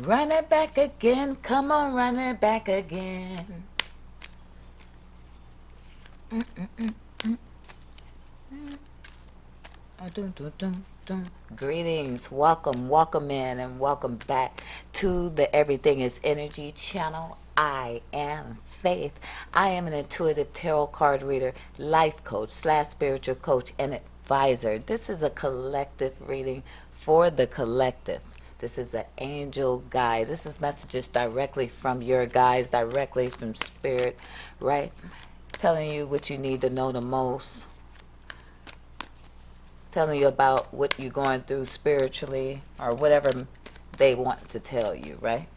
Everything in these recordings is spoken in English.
Run it back again. Come on, run it back again. Dun, dun, dun, dun. Greetings, welcome in, and welcome back to the Everything is Energy channel. I am Faith. I am an intuitive tarot card reader, life coach / spiritual coach, and advisor. This is a collective reading for the collective. This is an angel guide. This is messages directly from your guides, directly from spirit, right? Telling you what you need to know the most, telling you about what you're going through spiritually or whatever they want to tell you, right?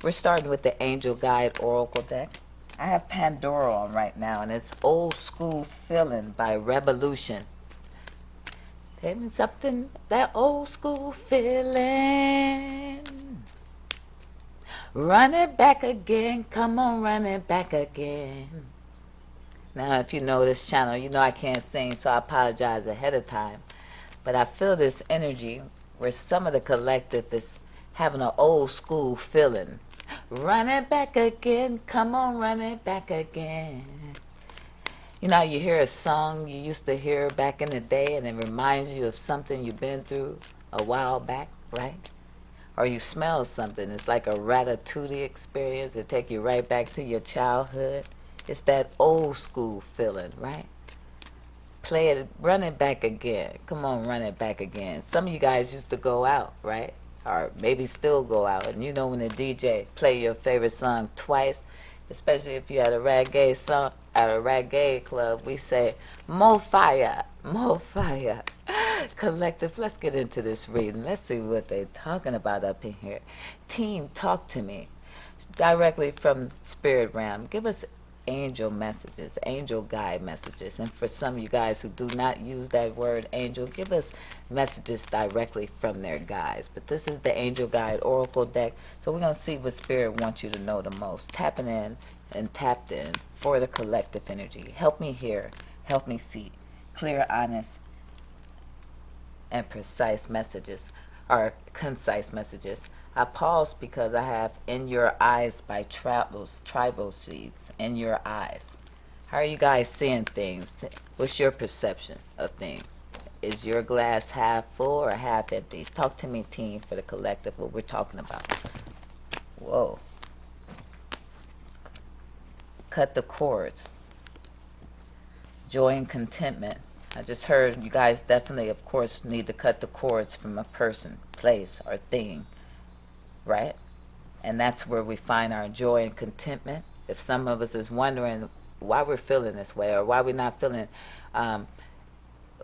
We're starting with the Angel Guide Oracle deck. I have Pandora on right now, and it's Old School Feeling by Revolution. Tell me something, that old school feeling. Run it back again, come on, run it back again. Now, if you know this channel, you know I can't sing, so I apologize ahead of time. But I feel this energy where some of the collective is having an old school feeling. Run it back again, come on, run it back again. You know, you hear a song you used to hear back in the day, and it reminds you of something you've been through a while back, right? Or you smell something, it's like a ratatouille experience. It take you right back to your childhood. It's that old school feeling, right? Play it, run it back again. Come on, run it back again. Some of you guys used to go out, right? Or maybe still go out. And you know when the DJ play your favorite song twice, especially if you had a reggae song at a reggae club, we say, more fire, more fire. Collective, let's get into this reading. Let's see what they're talking about up in here. Team, talk to me. Directly from Spirit Realm. Give us angel messages, angel guide messages. And for some of you guys who do not use that word angel, give us messages directly from their guides. But this is the Angel Guide Oracle deck, so we're going to see what Spirit wants you to know the most. Tapping in and tapped in for the collective energy. Help me hear, help me see. Clear, honest, and precise messages, or concise messages. I pause because I have In Your Eyes by Tribal Seeds. In Your Eyes. How are you guys seeing things? What's your perception of things? Is your glass half full or half empty? Talk to me, team, for the collective, what we're talking about. Whoa. Cut the cords. Joy and contentment. I just heard you guys definitely, of course, need to cut the cords from a person, place, or thing, right? And that's where we find our joy and contentment. If some of us is wondering why we're feeling this way, or why we're not feeling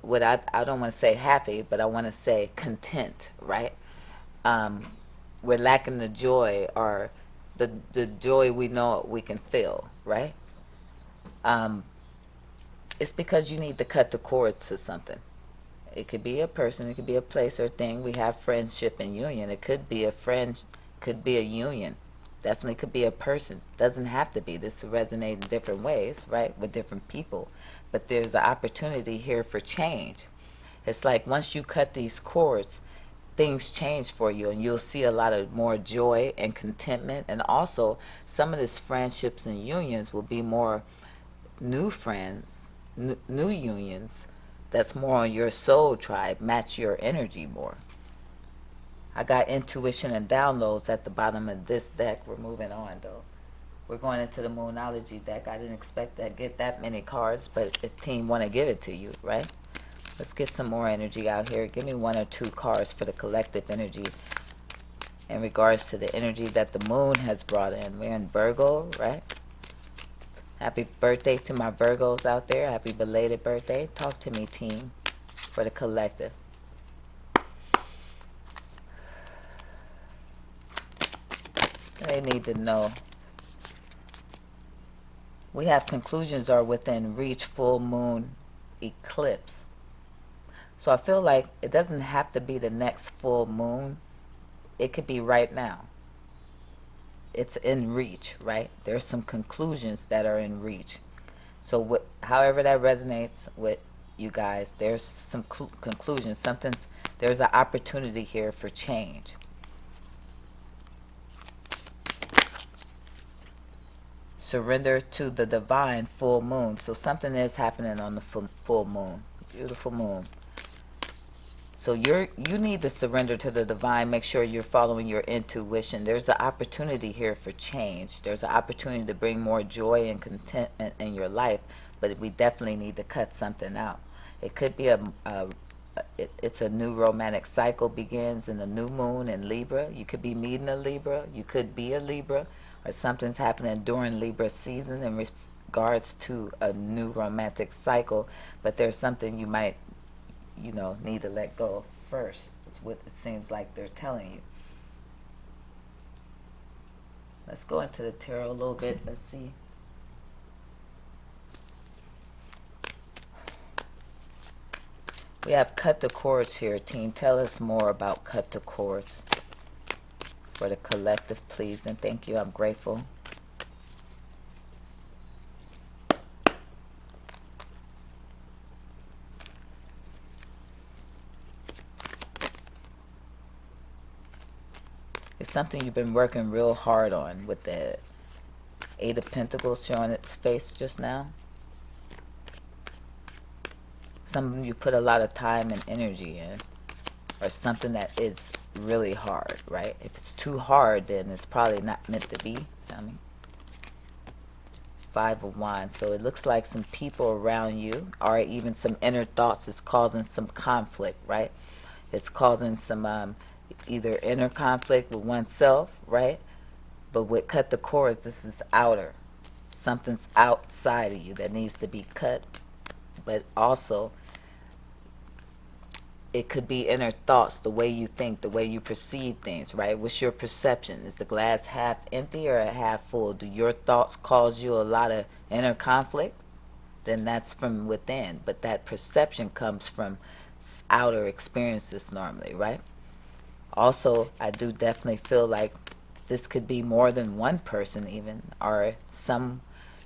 what I don't want to say happy, but I want to say content, right? We're lacking the joy, or the joy we know we can feel, right? It's because you need to cut the cords to something. It could be a person, it could be a place or thing. We have friendship and union. It could be a friend, could be a union. Definitely could be a person. Doesn't have to be. This resonate in different ways, right? With different people. But there's an opportunity here for change. It's like once you cut these cords, things change for you, and you'll see a lot of more joy and contentment. And also, some of these friendships and unions will be more new friends, new unions that's more on your soul tribe, match your energy more. I got intuition and downloads at the bottom of this deck. We're moving on though. We're going into the Moonology deck. I didn't expect to get that many cards, but if team want to give it to you, right? Let's get some more energy out here. Give me 1 or 2 cards for the collective energy in regards to the energy that the moon has brought in. We're in Virgo, right? Happy birthday to my Virgos out there. Happy belated birthday. Talk to me, team, for the collective. They need to know. We have conclusions are within reach, full moon, eclipse. So I feel like it doesn't have to be the next full moon. It could be right now. It's in reach, right? There's some conclusions that are in reach. So however that resonates with you guys, there's some conclusions. There's an opportunity here for change. surrender to the divine full moon. So something is happening on the full moon. Beautiful moon. So you need to surrender to the divine. Make sure you're following your intuition. There's an opportunity here for change. There's an opportunity to bring more joy and contentment in your life, but we definitely need to cut something out. It could be it's a new romantic cycle begins in the new moon in Libra. You could be meeting a Libra. You could be a Libra, or something's happening during Libra season in regards to a new romantic cycle. But there's something you might need to let go first. It's what it seems like they're telling you. Let's go into the tarot a little bit. Let's see. We have cut the cords here, team. Tell us more about cut the cords for the collective, please. And thank you. I'm grateful. It's something you've been working real hard on, with the Eight of Pentacles showing its face just now. Something you put a lot of time and energy in, or something that is really hard, right? If it's too hard, then it's probably not meant to be. I mean, Five of Wands. So it looks like some people around you, or even some inner thoughts, is causing some conflict, right? It's causing some either inner conflict with oneself, right? But with cut the cords, this is outer. Something's outside of you that needs to be cut. But also, it could be inner thoughts, the way you think, the way you perceive things, right? What's your perception? Is the glass half empty or half full? Do your thoughts cause you a lot of inner conflict? Then that's from within. But that perception comes from outer experiences normally, right? Also, I do definitely feel like this could be more than one person even, or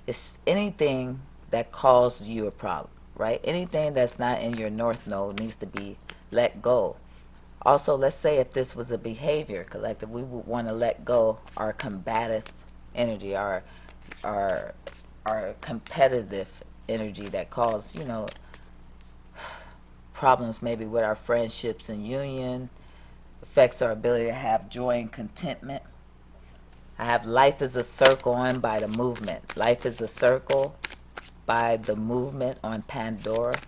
it's anything that causes you a problem, right? Anything that's not in your north node needs to be let go. Also, let's say if this was a behavior collective, we would want to let go our combative energy, our competitive energy that cause, problems maybe with our friendships and union, affects our ability to have joy and contentment. I have life is a circle on by the movement. Life is a circle by the movement on Pandora.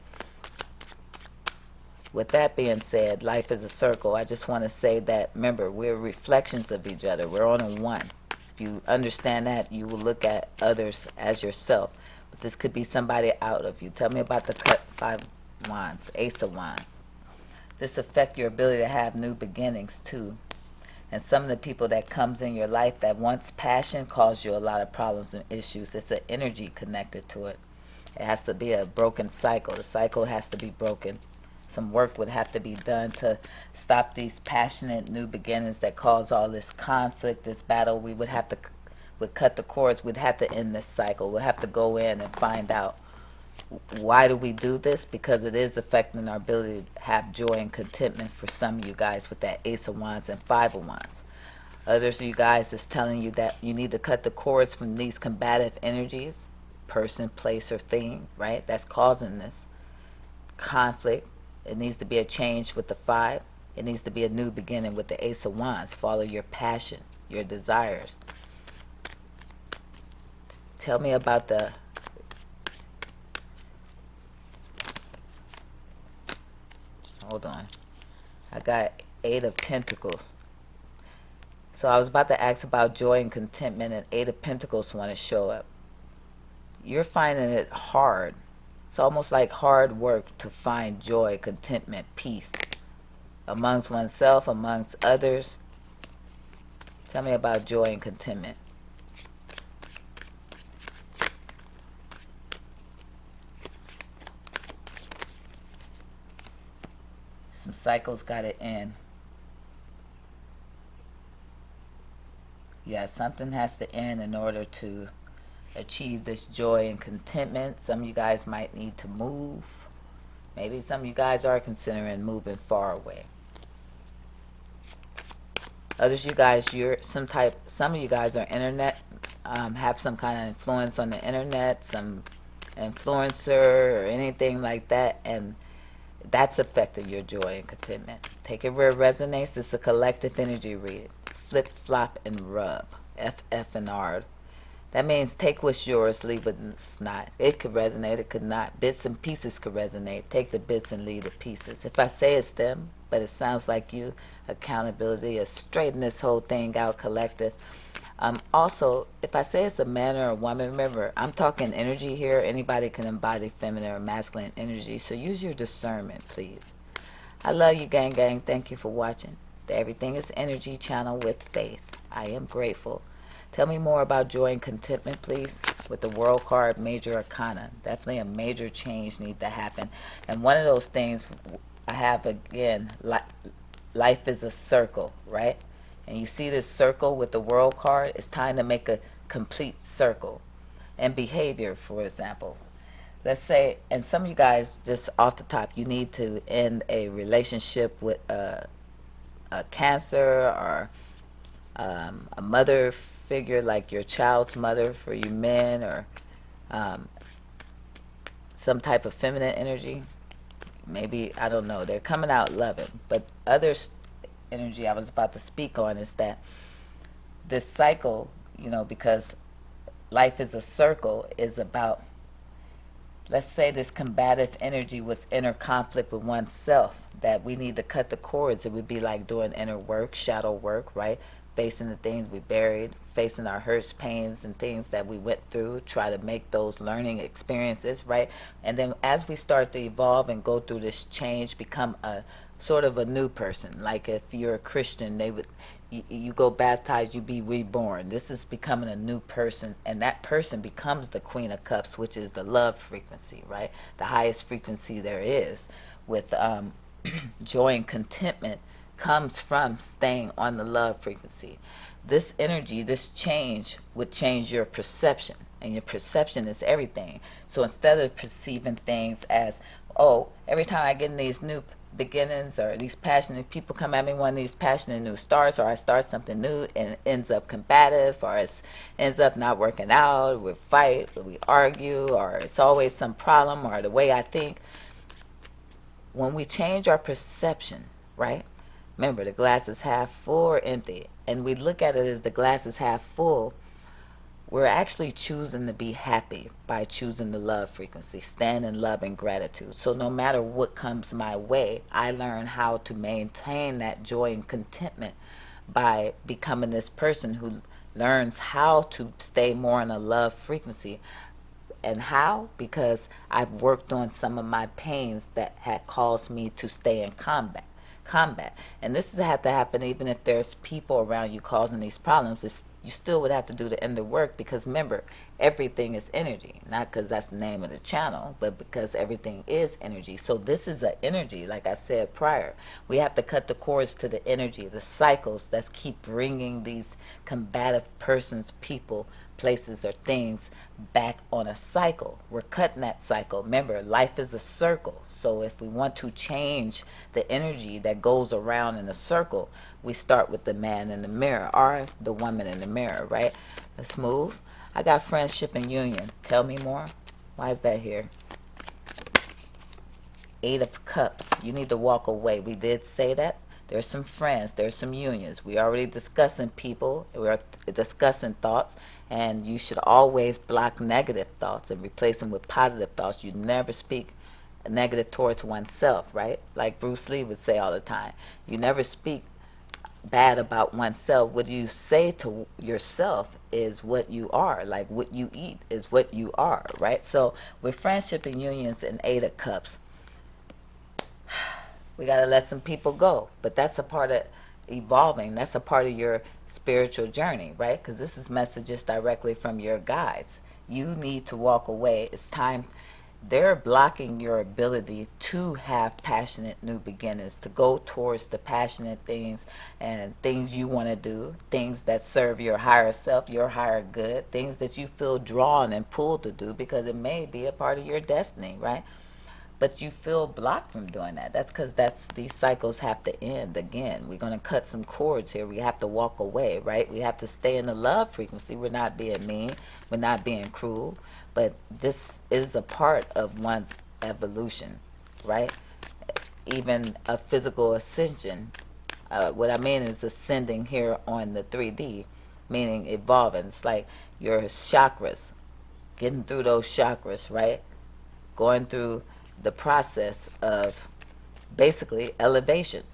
With that being said, life is a circle. I just want to say that, remember, we're reflections of each other. We're on a one. If you understand that, you will look at others as yourself. But this could be somebody out of you. Tell me about the cut Five Wands, Ace of Wands. This affects your ability to have new beginnings too. And some of the people that comes in your life that wants passion cause you a lot of problems and issues. It's an energy connected to it. It has to be a broken cycle. The cycle has to be broken. Some work would have to be done to stop these passionate new beginnings that cause all this conflict, this battle. We would have to cut the cords. We'd have to end this cycle. We'll have to go in and find out, why do we do this? Because it is affecting our ability to have joy and contentment for some of you guys with that Ace of Wands and Five of Wands. Others of you guys is telling you that you need to cut the cords from these combative energies, person, place, or thing, right? That's causing this conflict. It needs to be a change with the Five. It needs to be a new beginning with the Ace of Wands. Follow your passion, your desires. Tell me about the hold on. I got Eight of Pentacles. So I was about to ask about joy and contentment, and Eight of Pentacles want to show up. You're finding it hard. It's almost like hard work to find joy, contentment, peace amongst oneself, amongst others. Tell me about joy and contentment. Some cycles got to end. Yeah, something has to end in order to achieve this joy and contentment. Some of you guys might need to move. Maybe some of you guys are considering moving far away. Others, you guys, some of you guys are internet have some kind of influence on the internet, some influencer or anything like that, and that's affected your joy and contentment. Take it where it resonates. It's a collective energy read. Flip, flop, and rub. FF and R. That means take what's yours, leave what's not. It could resonate, it could not. Bits and pieces could resonate. Take the bits and leave the pieces. If I say it's them, but it sounds like you, accountability is straighten this whole thing out, collective. Also, if I say it's a man or a woman, remember, I'm talking energy here. Anybody can embody feminine or masculine energy, so use your discernment, please. I love you, gang, gang. Thank you for watching the Everything is Energy channel with Faith. I am grateful. Tell me more about joy and contentment, please, with the World card, Major Arcana. Definitely a major change need to happen. And one of those things I have, again, life is a circle, right? And you see this circle with the World card, it's time to make a complete circle. And behavior, for example. Let's say, and some of you guys, just off the top, you need to end a relationship with a cancer or a mother figure, like your child's mother for you men, or some type of feminine energy. Maybe, I don't know, they're coming out loving. But other energy I was about to speak on is that this cycle, you know, because life is a circle, is about, let's say this combative energy was inner conflict with oneself, that we need to cut the cords. It would be like doing inner work, shadow work, right? Facing the things we buried, facing our hurts, pains, and things that we went through, try to make those learning experiences, right? And then as we start to evolve and go through this change, become a sort of a new person. Like if you're a Christian, they would, you go baptized, you be reborn. This is becoming a new person, and that person becomes the Queen of Cups, which is the love frequency, right? The highest frequency there is. With joy and contentment comes from staying on the love frequency. This energy, this change would change your perception, and your perception is everything. So instead of perceiving things as, oh, every time I get in these new beginnings, or these passionate people come at me, one of these passionate new starts, or I start something new and it ends up combative, or it ends up not working out, we fight, or we argue, or it's always some problem, or the way I think. When we change our perception, right? Remember, the glass is half full or empty, and we look at it as the glass is half full. We're actually choosing to be happy by choosing the love frequency, stand in love and gratitude. So no matter what comes my way, I learn how to maintain that joy and contentment by becoming this person who learns how to stay more in a love frequency. And how? Because I've worked on some of my pains that had caused me to stay in combat. And this has had to happen even if there's people around you causing these problems. You still would have to do the inner work, because remember, everything is energy. Not because that's the name of the channel, but because everything is energy. So this is an energy, like I said prior. We have to cut the cords to the energy, the cycles that keep bringing these combative persons, people, places, or things back on a cycle. We're cutting that cycle. Remember, life is a circle. So if we want to change the energy that goes around in a circle, we start with the man in the mirror, or the woman in the mirror, right? Let's move. I got friendship and union. Tell me more. Why is that here? 8 of Cups. You need to walk away. We did say that. There's some friends, there's some unions. We already discussing people, we're discussing thoughts, and you should always block negative thoughts and replace them with positive thoughts. You never speak negative towards oneself, right? Like Bruce Lee would say all the time. You never speak bad about oneself. What you say to yourself is what you are. Like what you eat is what you are, right? So with friendship and unions and 8 of Cups, we got to let some people go. But that's a part of evolving. That's a part of your spiritual journey, right? Because this is messages directly from your guides. You need to walk away. It's time. They're blocking your ability to have passionate new beginnings, to go towards the passionate things and things you want to do, things that serve your higher self, your higher good, things that you feel drawn and pulled to do because it may be a part of your destiny, right? but you feel blocked from doing that. That's because these cycles have to end again. We're going to cut some cords here. We have to walk away, right? We have to stay in the love frequency. We're not being mean. We're not being cruel. But this is a part of one's evolution, right? Even a physical ascension. What I mean is ascending here on the 3D, meaning evolving. It's like your chakras, getting through those chakras, right? Going through the process of basically elevation.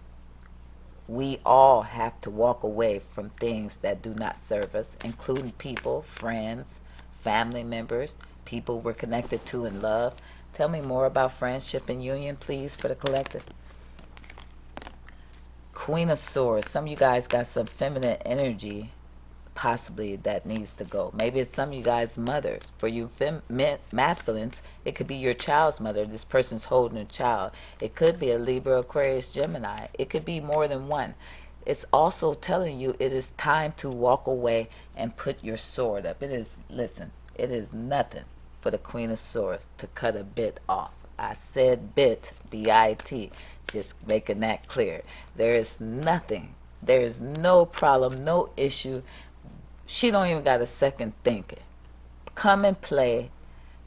We all have to walk away from things that do not serve us, including people, friends, family members, people we're connected to and love. Tell me more about friendship and union, please, for the collective. Queen of Swords. Some of you guys got some feminine energy possibly that needs to go. Maybe it's some of you guys' mothers. For you masculines, it could be your child's mother. This person's holding a child. It could be a Libra, Aquarius, Gemini. It could be more than one. It's also telling you it is time to walk away and put your sword up. It is, listen, it is nothing for the Queen of Swords to cut a bit off. I said bit, B-I-T, just making that clear. There is nothing. There is no problem, no issue. She don't even got a second thinking. Come and play.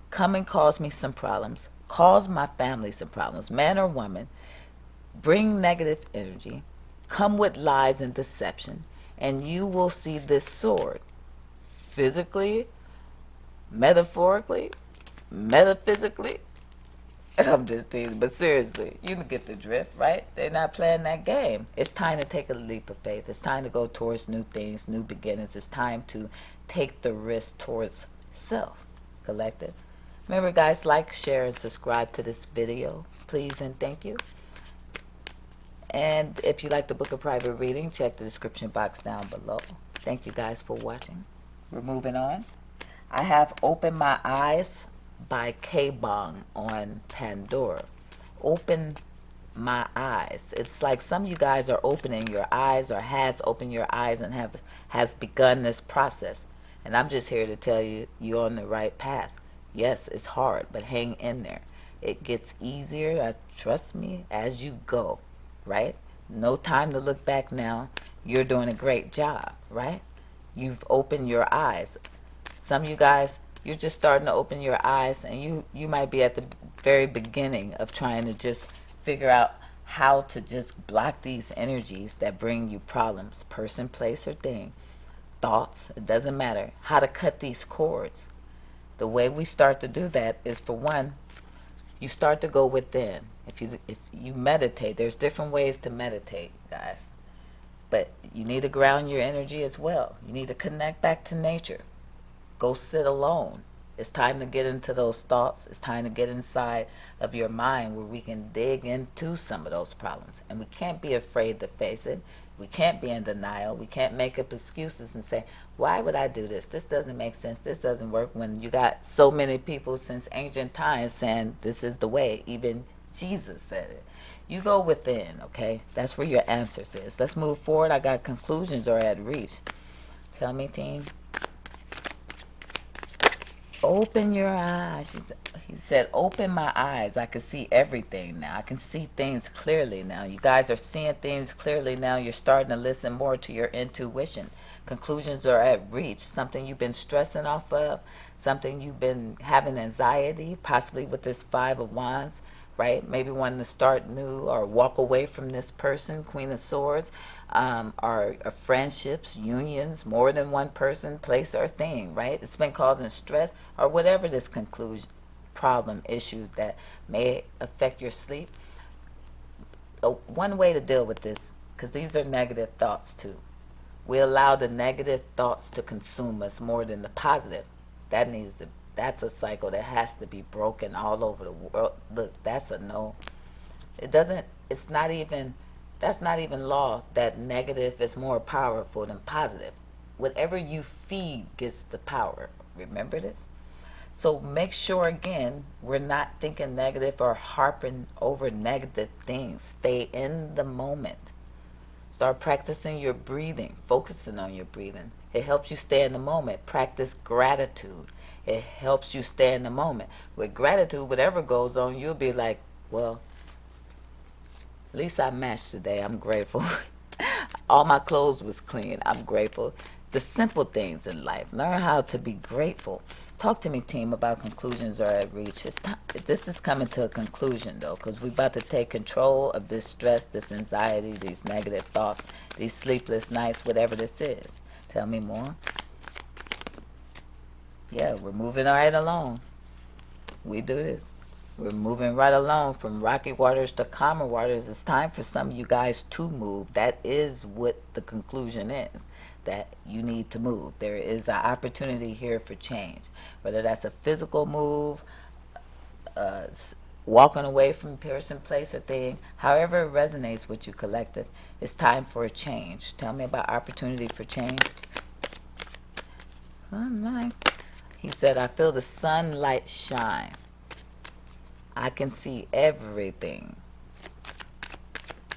Come and cause me some problems. Cause my family some problems, man or woman. Bring negative energy. Come with lies and deception. And you will see this sword. Physically, metaphorically, metaphysically. I'm just teasing, but seriously, you can get the drift, right? They're not playing that game. It's time to take a leap of faith. It's time to go towards new things, new beginnings. It's time to take the risk towards self, collective. Remember, guys, like, share, and subscribe to this video, please, and thank you. And if you like to book a private reading, check the description box down below. Thank you guys for watching. We're moving on. I have Open My Eyes by K-Bong on Pandora. Open my eyes. It's like some of you guys are opening your eyes or has opened your eyes and has begun this process. And I'm just here to tell you, you're on the right path. Yes, it's hard, but hang in there. It gets easier, trust me, as you go, right? No time to look back now. You're doing a great job, right? You've opened your eyes. Some of you guys, you're just starting to open your eyes, and you might be at the very beginning of trying to just figure out how to just block these energies that bring you problems, person, place, or thing, thoughts, it doesn't matter, how to cut these cords. The way we start to do that is, for one, you start to go within. If you meditate, there's different ways to meditate, guys, but you need to ground your energy as well. You need to connect back to nature. Go sit alone. It's time to get into those thoughts. It's time to get inside of your mind where we can dig into some of those problems. And we can't be afraid to face it. We can't be in denial. We can't make up excuses and say, why would I do this? This doesn't make sense. This doesn't work, when you got so many people since ancient times saying this is the way. Even Jesus said it. You go within, okay? That's where your answers is. Let's move forward. I got conclusions are at reach. Tell me, team. Open your eyes. He said, open my eyes. I can see everything now. I can see things clearly now. You guys are seeing things clearly now. You're starting to listen more to your intuition. Conclusions are at reach. Something you've been stressing off of, something you've been having anxiety, possibly with this Five of Wands, right? Maybe wanting to start new or walk away from this person, Queen of Swords, or friendships, unions, more than one person, place, or thing, right? It's been causing stress or whatever this conclusion, problem, issue that may affect your sleep. One way to deal with this, because these are negative thoughts too. We allow the negative thoughts to consume us more than the positive. That's a cycle that has to be broken all over the world. Look, that's a no. That's not even law, that negative is more powerful than positive. Whatever you feed gets the power. Remember this? So make sure, again, we're not thinking negative or harping over negative things. Stay in the moment. Start practicing your breathing, focusing on your breathing. It helps you stay in the moment. Practice gratitude. It helps you stay in the moment. With gratitude, whatever goes on, you'll be like, Well, at least I matched today. I'm grateful. All my clothes was clean. I'm grateful. The simple things in life. Learn how to be grateful. Talk to me, team, about conclusions are at reach. It's time, this is coming to a conclusion, though, because we're about to take control of this stress, this anxiety, these negative thoughts, these sleepless nights, whatever this is. Tell me more. Yeah, we're moving right along. We do this. We're moving right along from rocky waters to calmer waters. It's time for some of you guys to move. That is what the conclusion is, that you need to move. There is an opportunity here for change, whether that's a physical move, walking away from a person, place, or thing, however it resonates with you collective. It's time for a change. Tell me about opportunity for change. Oh, nice. He said, I feel the sunlight shine. I can see everything.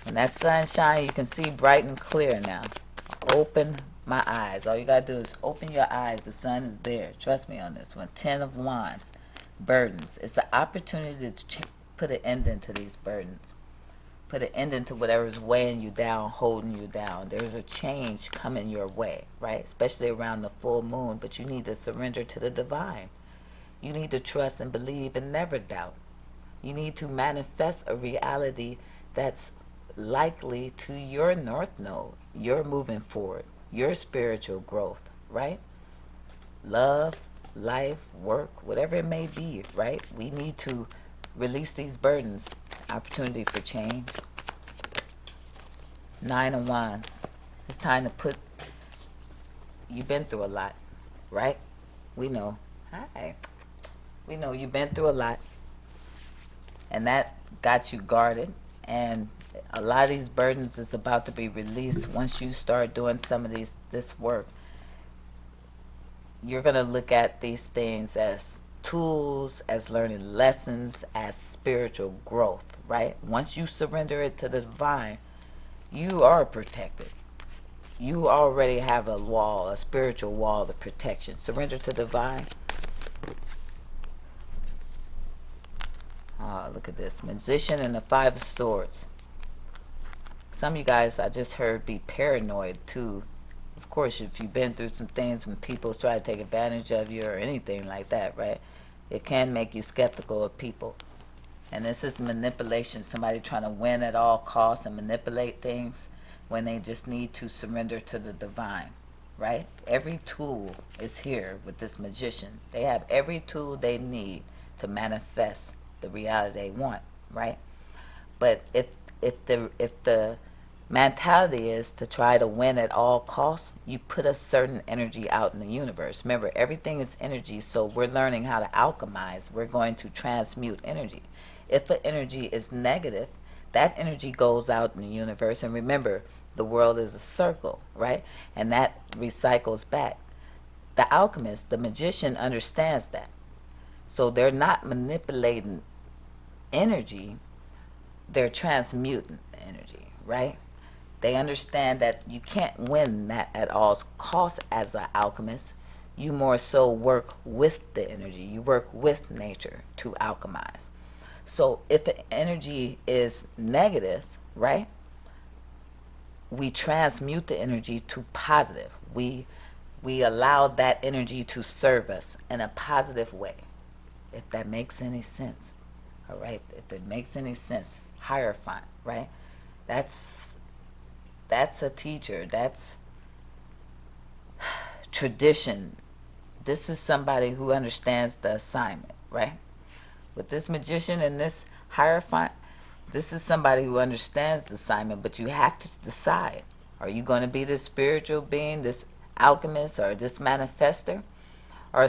When that sunshine, you can see bright and clear now. Open my eyes. All you got to do is open your eyes. The sun is there. Trust me on this one. 10 of Wands. Burdens. It's an opportunity to put an end into these burdens. Put an end into whatever's weighing you down, holding you down. There's a change coming your way, right? Especially around the full moon. But you need to surrender to the divine. You need to trust and believe and never doubt. You need to manifest a reality that's likely to your north node, your moving forward, your spiritual growth, right? Love, life, work, whatever it may be, right? We need to release these burdens. Opportunity for change. 9 of Wands. It's time to put, you've been through a lot, right? We know. Hi. We know you've been through a lot. And that got you guarded. And a lot of these burdens is about to be released once you start doing some of this work. You're going to look at these things as tools, as learning lessons, as spiritual growth, right? Once you surrender it to the divine, you are protected. You already have a wall, a spiritual wall of protection. Surrender to the divine. Oh, look at this. Magician and the 5 of Swords. Some of you guys, I just heard, be paranoid too. Of course, if you've been through some things when people try to take advantage of you or anything like that, right? It can make you skeptical of people. And this is manipulation. Somebody trying to win at all costs and manipulate things when they just need to surrender to the divine, right? Every tool is here with this magician. They have every tool they need to manifest the reality they want, right? But if the mentality is to try to win at all costs, you put a certain energy out in the universe. Remember, everything is energy, so we're learning how to alchemize. We're going to transmute energy. If an energy is negative, that energy goes out in the universe. And remember, the world is a circle, right? And that recycles back. The alchemist, the magician, understands that. So they're not manipulating energy, they're transmuting the energy, right? They understand that you can't win that at all costs as an alchemist. You more so work with the energy. You work with nature to alchemize. So if the energy is negative, right, we transmute the energy to positive. We allow that energy to serve us in a positive way, if that makes any sense. All right, if it makes any sense. Hierophant, right? That's a teacher. That's tradition. This is somebody who understands the assignment, right? With this magician and this Hierophant, this is somebody who understands the assignment, but you have to decide. Are you going to be this spiritual being, this alchemist, or this manifester? Or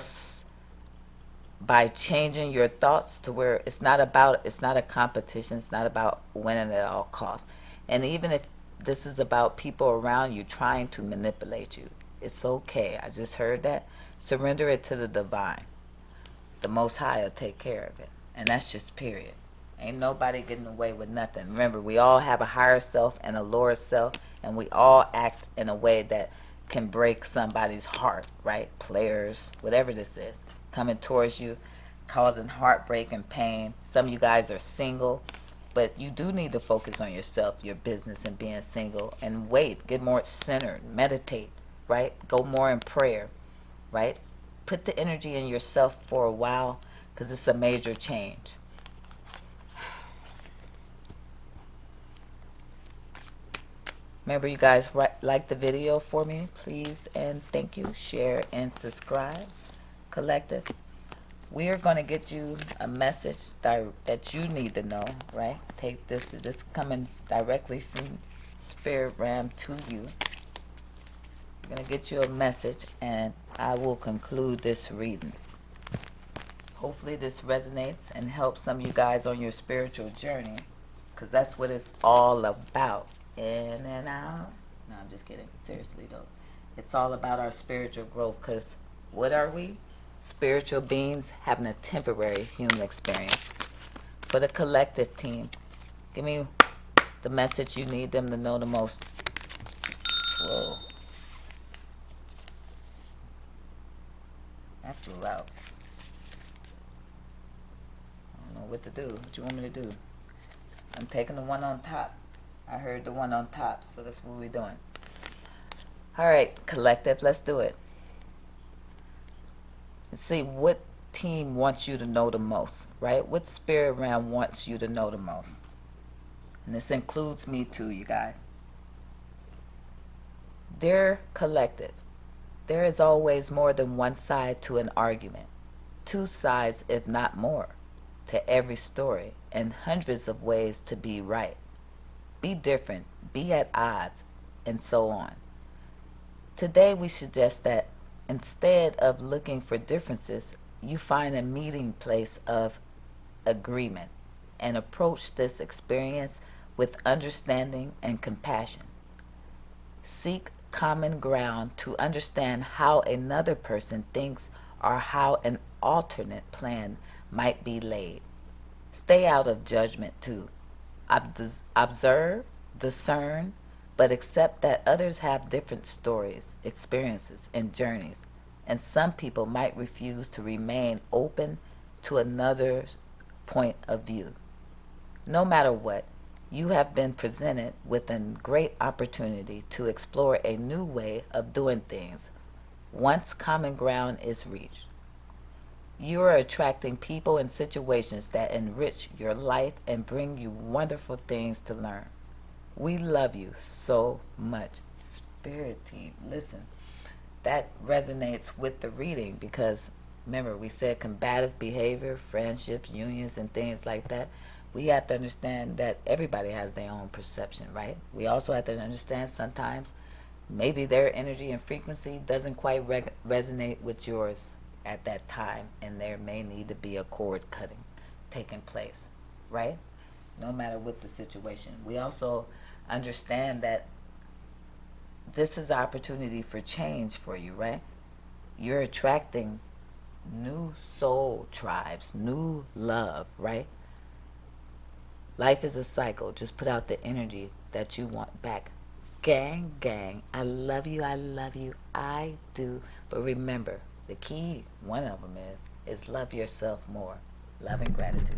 by changing your thoughts to where it's not a competition, it's not about winning at all costs. And even if this is about people around you trying to manipulate you, it's okay. I just heard that. Surrender it to the divine. The Most High will take care of it. And that's just period. Ain't nobody getting away with nothing. Remember, we all have a higher self and a lower self, and we all act in a way that can break somebody's heart, right? Players, whatever this is, coming towards you, causing heartbreak and pain. Some of you guys are single, but you do need to focus on yourself, your business, and being single. And wait, get more centered, meditate, right? Go more in prayer, right? Put the energy in yourself for a while, because it's a major change. Remember, you guys, like the video for me, please, and thank you. Share and subscribe. Collective, we are going to get you a message that you need to know, right? Take this coming directly from Spirit Ram to you. I'm going to get you a message, and I will conclude this reading. Hopefully this resonates and helps some of you guys on your spiritual journey, because that's what it's all about. In and out. No, I'm just kidding. Seriously, though. It's all about our spiritual growth, because what are we? Spiritual beings having a temporary human experience. For the collective team, give me the message you need them to know the most. Whoa. That flew out. I don't know what to do. What you want me to do? I'm taking the one on top. I heard the one on top, so that's what we're doing. All right, collective, let's do it. Let's see what team wants you to know the most, right? What spirit realm wants you to know the most? And this includes me too, you guys. Dear collective, there is always more than one side to an argument. Two sides, if not more, to every story, and hundreds of ways to be right. Be different, be at odds, and so on. Today we suggest that instead of looking for differences, you find a meeting place of agreement and approach this experience with understanding and compassion. Seek common ground to understand how another person thinks or how an alternate plan might be laid. Stay out of judgment too. Observe, discern, but accept that others have different stories, experiences, and journeys, and some people might refuse to remain open to another's point of view. No matter what, you have been presented with a great opportunity to explore a new way of doing things once common ground is reached. You are attracting people and situations that enrich your life and bring you wonderful things to learn. We love you so much. Spirit team, listen, that resonates with the reading, because remember we said combative behavior, friendships, unions, and things like that. We have to understand that everybody has their own perception, right? We also have to understand sometimes maybe their energy and frequency doesn't quite resonate with yours at that time, and there may need to be a cord cutting taking place, right? No matter what the situation. We also understand that this is an opportunity for change for you, right? You're attracting new soul tribes, new love, right? Life is a cycle. Just put out the energy that you want back. Gang, gang, I love you, I do. But remember, the key, one of them is love yourself more. Love and gratitude.